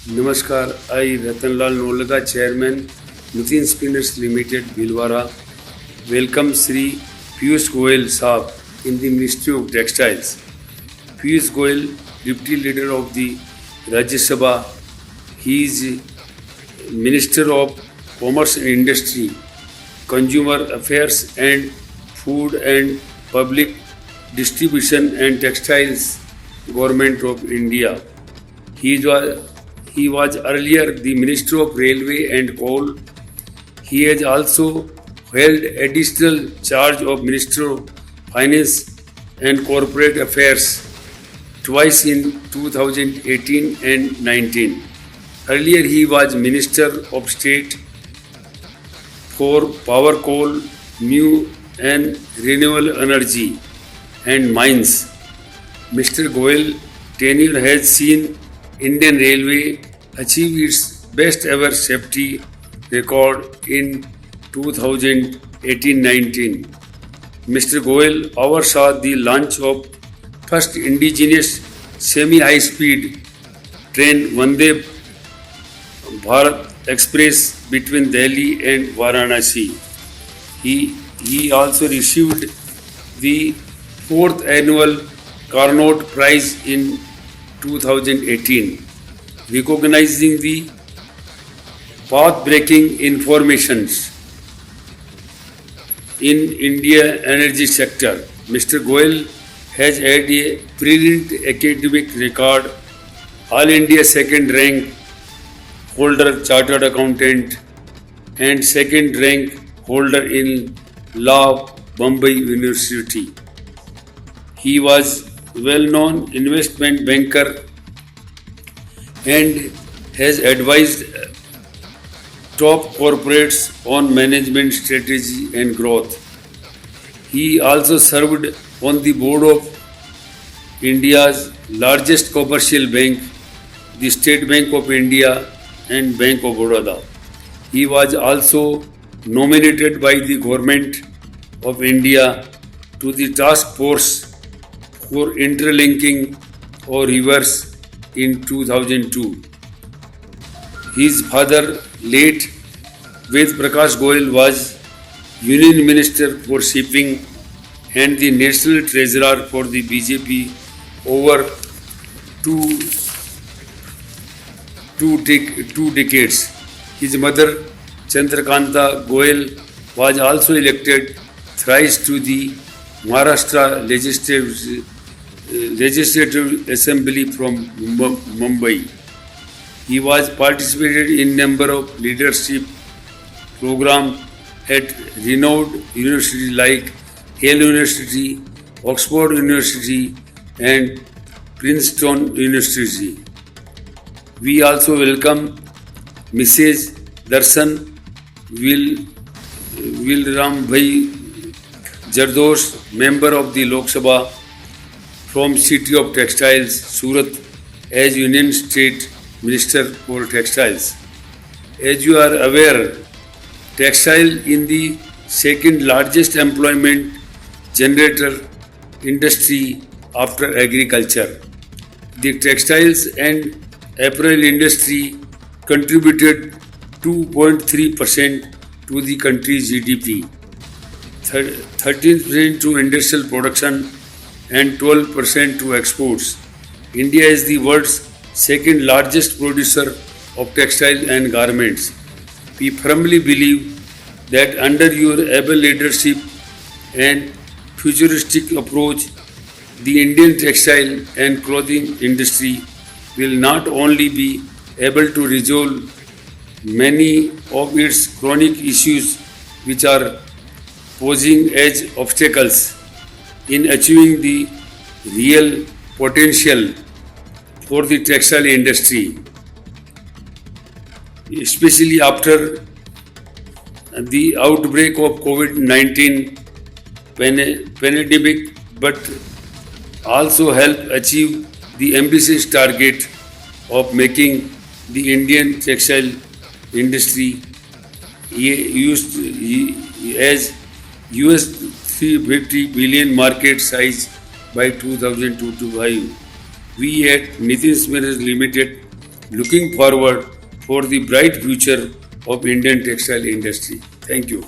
Namaskar, I Ratanlal Nolaga, Chairman, Nitin Spinners Limited, Bhilwara, welcome Sri Piyush Goyal Saab in the Ministry of Textiles. Piyush Goyal, Deputy Leader of the Rajya Sabha, he is Minister of Commerce and Industry, Consumer Affairs and Food and Public Distribution and Textiles, Government of India. He was earlier the Minister of Railway and Coal. He has also held additional charge of Minister of Finance and Corporate Affairs twice in 2018 and 19. Earlier he was Minister of State for Power, Coal, New and Renewable Energy and Mines. Mr. Goyal tenure has seen Indian Railway achieve its best ever safety record in 2018-19. Mr. Goyal oversaw the launch of first indigenous semi-high speed train Vande Bharat Express between Delhi and Varanasi. He also received the fourth annual Carnot Prize in 2018, recognizing the path-breaking informations in India energy sector. Mr. Goyal has had a brilliant academic record, All India second rank holder chartered accountant and second rank holder in law Bombay University. He was well-known investment banker and has advised top corporates on management strategy and growth. He also served on the board of India's largest commercial bank, the State Bank of India and Bank of Baroda. He was also nominated by the Government of India to the task force for interlinking or reverse in 2002. His father, late Ved Prakash Goyal, was Union Minister for Shipping and the National Treasurer for the BJP over two decades. His mother, Chandrakanta Goyal, was also elected thrice to the Maharashtra Legislative Assembly from Mumbai. He was participated in number of leadership programs at renowned universities like Yale University, Oxford University, and Princeton University. We also welcome Mrs. Darshan Wilram Jardosh, member of the Lok Sabha from City of Textiles, Surat, as Union State Minister for Textiles. As you are aware, textile in the second largest employment generator industry after agriculture. The textiles and apparel industry contributed 2.3% to the country's GDP, 13% to industrial production and 12% to exports. India is the world's second largest producer of textile and garments. We firmly believe that under your able leadership and futuristic approach, the Indian textile and clothing industry will not only be able to resolve many of its chronic issues which are posing as obstacles in achieving the real potential for the textile industry, especially after the outbreak of COVID-19 pandemic, but also help achieve the ambitious target of making the Indian textile industry as US 350 billion market size by 2025. We at Nitin Spinners Limited looking forward for the bright future of Indian textile industry. Thank you.